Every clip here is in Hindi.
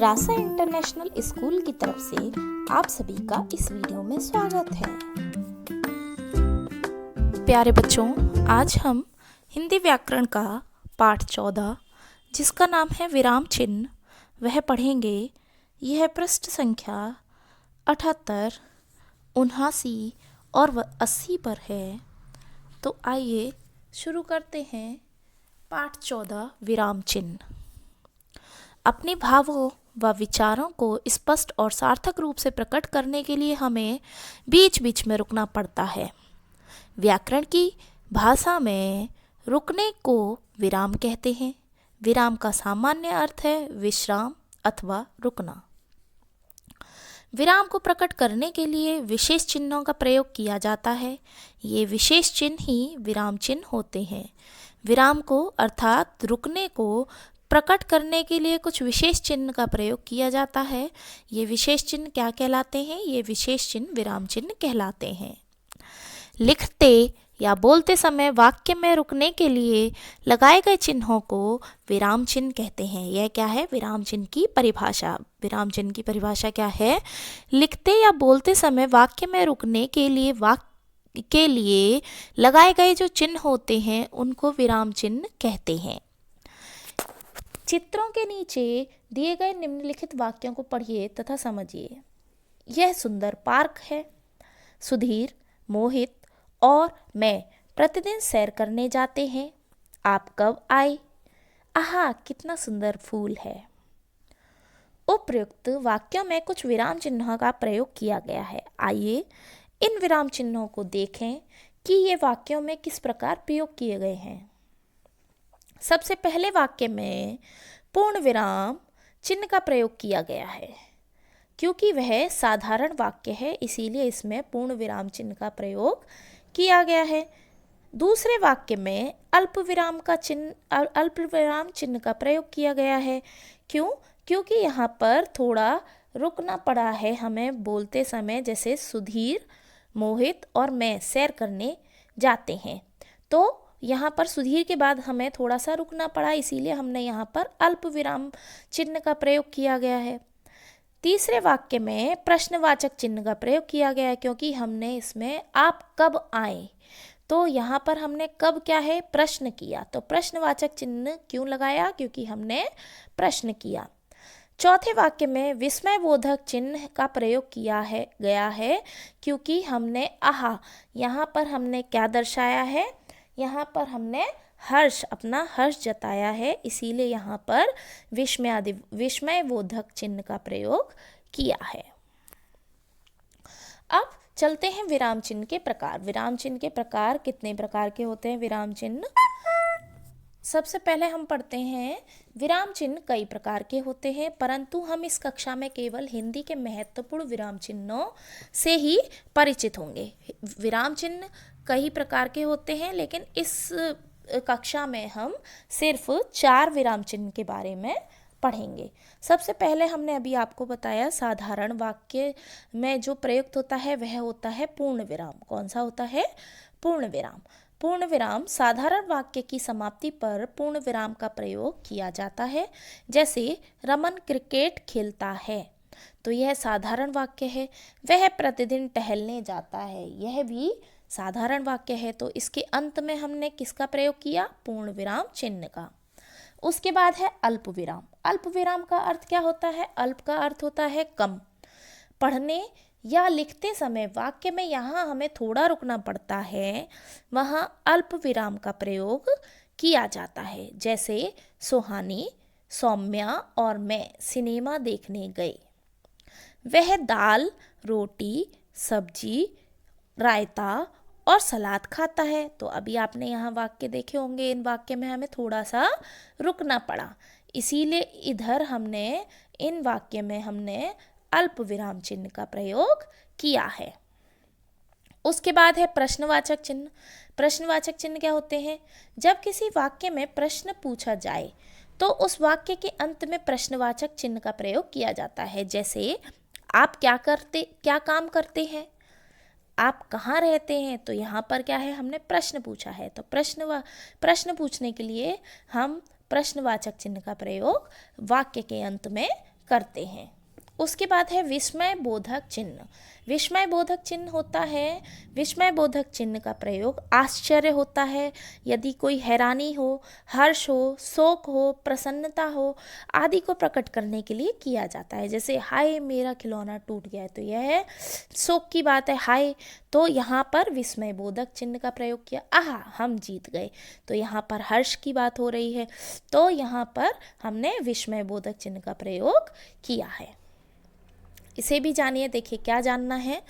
रासा इंटरनेशनल स्कूल की तरफ से आप सभी का इस वीडियो में स्वागत है। प्यारे बच्चों, आज हम हिंदी व्याकरण का पाठ 14 जिसका नाम है विराम चिन्ह वह पढ़ेंगे। यह पृष्ठ संख्या 78, 79 और 80 पर है। तो आइए शुरू करते हैं पाठ 14 विराम चिन्ह। अपने भावों व विचारों को स्पष्ट और सार्थक रूप से प्रकट करने के लिए हमें बीच बीच में रुकना पड़ता है। व्याकरण की भाषा में रुकने को विराम कहते हैं। विराम का सामान्य अर्थ है विश्राम अथवा रुकना। विराम को प्रकट करने के लिए विशेष चिन्हों का प्रयोग किया जाता है। ये विशेष चिन्ह ही विराम चिन्ह होते हैं। विराम को अर्थात रुकने को प्रकट करने के लिए कुछ विशेष चिन्ह का प्रयोग किया जाता है। ये विशेष चिन्ह क्या कहलाते हैं? ये विशेष चिन्ह विराम चिन्ह कहलाते हैं। लिखते या बोलते समय वाक्य में रुकने के लिए लगाए गए चिन्हों को विराम चिन्ह कहते हैं। यह क्या है? विराम चिन्ह की परिभाषा। विराम चिन्ह की परिभाषा क्या है? लिखते या बोलते समय वाक्य में रुकने के लिए लगाए गए जो चिन्ह होते हैं उनको विराम चिन्ह कहते हैं। चित्रों के नीचे दिए गए निम्नलिखित वाक्यों को पढ़िए तथा समझिए। यह सुंदर पार्क है। सुधीर, मोहित और मैं प्रतिदिन सैर करने जाते हैं। आप कब आए? आहा, कितना सुंदर फूल है। उपर्युक्त वाक्यों में कुछ विराम चिन्हों का प्रयोग किया गया है। आइए इन विराम चिन्हों को देखें कि ये वाक्यों में किस प्रकार प्रयोग किए गए हैं। सबसे पहले वाक्य में पूर्ण विराम चिन्ह का प्रयोग किया गया है। क्योंकि वह साधारण वाक्य है इसीलिए इसमें पूर्ण विराम चिन्ह का प्रयोग किया गया है। दूसरे वाक्य में अल्प विराम चिन्ह का प्रयोग किया गया है। क्यों? क्योंकि यहाँ पर थोड़ा रुकना पड़ा है हमें बोलते समय, जैसे सुधीर, मोहित और मैं सैर करने जाते हैं। तो यहाँ पर सुधीर के बाद हमें थोड़ा सा रुकना पड़ा, इसीलिए हमने यहाँ पर अल्प विराम चिन्ह का प्रयोग किया गया है। तीसरे वाक्य में प्रश्नवाचक चिन्ह का प्रयोग किया गया है क्योंकि हमने इसमें आप कब आए, तो यहाँ पर हमने कब क्या है? प्रश्न किया, तो प्रश्नवाचक चिन्ह क्यों लगाया? क्योंकि हमने प्रश्न किया। चौथे वाक्य में विस्मयबोधक चिन्ह का प्रयोग गया है क्योंकि हमने आहा, यहाँ पर हमने क्या दर्शाया है? यहाँ पर हमने अपना हर्ष जताया है, इसीलिए यहाँ पर विस्मयबोधक चिन्ह का प्रयोग किया है। अब चलते हैं विराम चिन्ह के प्रकार। विराम चिन्ह के प्रकार कितने प्रकार के होते हैं? विराम चिन्ह सबसे पहले हम पढ़ते हैं विराम चिन्ह कई प्रकार के होते हैं, परंतु हम इस कक्षा में केवल हिंदी के महत्वपूर्ण विराम चिन्हों से ही परिचित होंगे। विराम चिन्ह कई प्रकार के होते हैं लेकिन इस कक्षा में हम सिर्फ 4 विराम चिन्ह के बारे में पढ़ेंगे। सबसे पहले हमने अभी आपको बताया साधारण वाक्य में जो प्रयुक्त होता है वह होता है पूर्ण विराम। कौन सा होता है? पूर्ण विराम। पूर्ण विराम साधारण वाक्य की समाप्ति पर पूर्ण विराम का प्रयोग किया जाता है। जैसे रमन क्रिकेट खेलता है, तो यह साधारण वाक्य है। वह प्रतिदिन टहलने जाता है, यह भी साधारण वाक्य है। तो इसके अंत में हमने किसका प्रयोग किया? पूर्ण विराम चिन्ह का। उसके बाद है अल्प विराम। अल्प विराम का अर्थ क्या होता है? अल्प का अर्थ होता है कम। पढ़ने या लिखते समय वाक्य में यहाँ हमें थोड़ा रुकना पड़ता है, वहाँ अल्प विराम का प्रयोग किया जाता है। जैसे सुहानी, सौम्या और मैं सिनेमा देखने गए। वह दाल, रोटी, सब्जी, रायता और सलाद खाता है। तो अभी आपने यहाँ वाक्य देखे होंगे, इन वाक्य में हमें थोड़ा सा रुकना पड़ा, इसीलिए इधर हमने इन वाक्य में हमने अल्प विराम चिन्ह का प्रयोग किया है। उसके बाद है प्रश्नवाचक चिन्ह। प्रश्नवाचक चिन्ह क्या होते हैं? जब किसी वाक्य में प्रश्न पूछा जाए तो उस वाक्य के अंत में प्रश्नवाचक चिन्ह का प्रयोग किया जाता है। जैसे आप क्या काम करते हैं? आप कहाँ रहते हैं? तो यहाँ पर क्या है? हमने प्रश्न पूछा है, तो प्रश्न पूछने के लिए हम प्रश्नवाचक चिन्ह का प्रयोग वाक्य के अंत में करते हैं। उसके बाद है विस्मय बोधक चिन्ह। विस्मय बोधक चिन्ह होता है, विस्मय बोधक चिन्ह का प्रयोग आश्चर्य होता है, यदि कोई हैरानी हो, हर्ष हो, शोक हो, प्रसन्नता हो आदि को प्रकट करने के लिए किया जाता है। जैसे हाय मेरा खिलौना टूट गया है, तो यह है शोक की बात है हाय, तो यहाँ पर विस्मय बोधक चिन्ह का प्रयोग किया। आहा हम जीत गए, तो यहाँ पर हर्ष की बात हो रही है, तो यहाँ पर हमने विस्मय बोधक चिन्ह का प्रयोग किया है। इसे भी जानिए, देखिए क्या जानना है।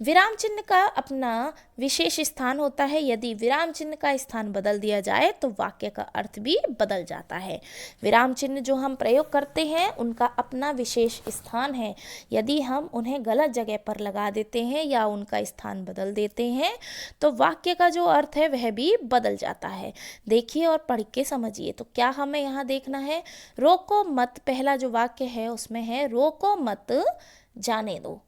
विराम चिन्ह का अपना विशेष स्थान होता है, यदि विराम चिन्ह का स्थान बदल दिया जाए तो वाक्य का अर्थ भी बदल जाता है। विराम चिन्ह जो हम प्रयोग करते हैं उनका अपना विशेष स्थान है, यदि हम उन्हें गलत जगह पर लगा देते हैं या उनका स्थान बदल देते हैं तो वाक्य का जो अर्थ है वह भी बदल जाता है। देखिए और पढ़ के समझिए। तो क्या हमें यहाँ देखना है, रोको मत, पहला जो वाक्य है उसमें है रोको मत जाने दो,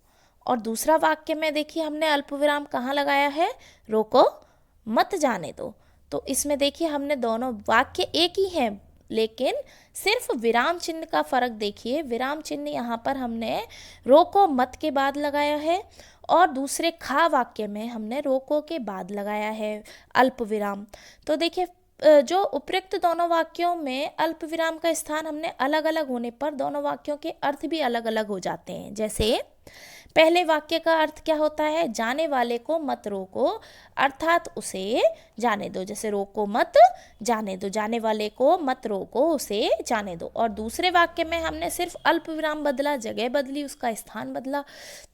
और दूसरा वाक्य में देखिए हमने अल्पविराम कहाँ लगाया है, रोको मत जाने दो। तो इसमें देखिए हमने दोनों वाक्य एक ही हैं, लेकिन सिर्फ विराम चिन्ह का फर्क देखिए। विराम चिन्ह यहाँ पर हमने रोको मत के बाद लगाया है और दूसरे खा वाक्य में हमने रोको के बाद लगाया है अल्पविराम। तो देखिए जो उपयुक्त दोनों वाक्यों में अल्प विराम का स्थान हमने अलग अलग होने पर दोनों वाक्यों के अर्थ भी अलग अलग हो जाते हैं। जैसे पहले वाक्य का अर्थ क्या होता है, जाने वाले को मत रोको अर्थात उसे जाने दो। जैसे रोको मत जाने दो, जाने वाले को मत रोको उसे जाने दो। और दूसरे वाक्य में हमने सिर्फ अल्प विराम बदला, जगह बदली, उसका स्थान बदला,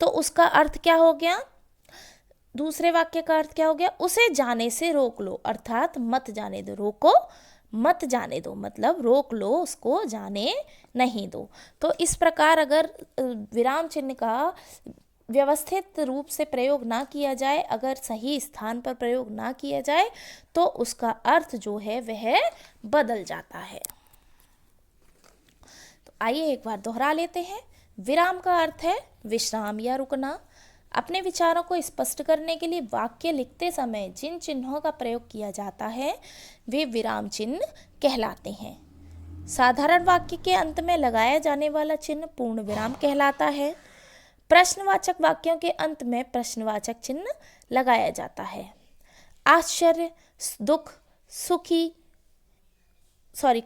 तो उसका अर्थ क्या हो गया, दूसरे वाक्य का अर्थ क्या हो गया, उसे जाने से रोक लो अर्थात मत जाने दो। रोको मत जाने दो मतलब रोक लो, उसको जाने नहीं दो। तो इस प्रकार अगर विराम चिन्ह का व्यवस्थित रूप से प्रयोग ना किया जाए, अगर सही स्थान पर प्रयोग ना किया जाए तो उसका अर्थ जो है वह बदल जाता है। तो आइए एक बार दोहरा लेते हैं। विराम का अर्थ है विश्राम या रुकना। अपने विचारों को स्पष्ट करने के लिए वाक्य लिखते समय जिन चिन्हों का प्रयोग किया जाता है वे विराम चिन्ह कहलाते हैं। साधारण वाक्य के अंत में लगाया जाने वाला चिन्ह पूर्ण विराम कहलाता है। प्रश्नवाचक वाक्यों के अंत में प्रश्नवाचक चिन्ह लगाया जाता है। आश्चर्य, दुख,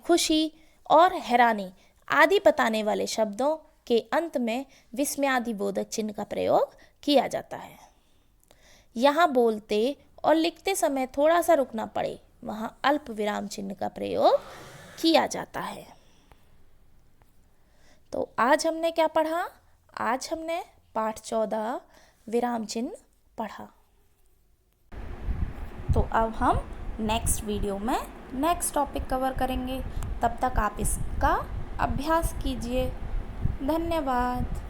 खुशी और हैरानी आदि बताने वाले शब्दों के अंत में विस्मयादिबोधक चिन्ह का प्रयोग किया जाता है। यहाँ बोलते और लिखते समय थोड़ा सा रुकना पड़े वहाँ अल्प विराम चिन्ह का प्रयोग किया जाता है। तो आज हमने क्या पढ़ा, आज हमने पाठ 14 विराम चिन्ह पढ़ा। तो अब हम नेक्स्ट वीडियो में नेक्स्ट टॉपिक कवर करेंगे। तब तक आप इसका अभ्यास कीजिए। धन्यवाद।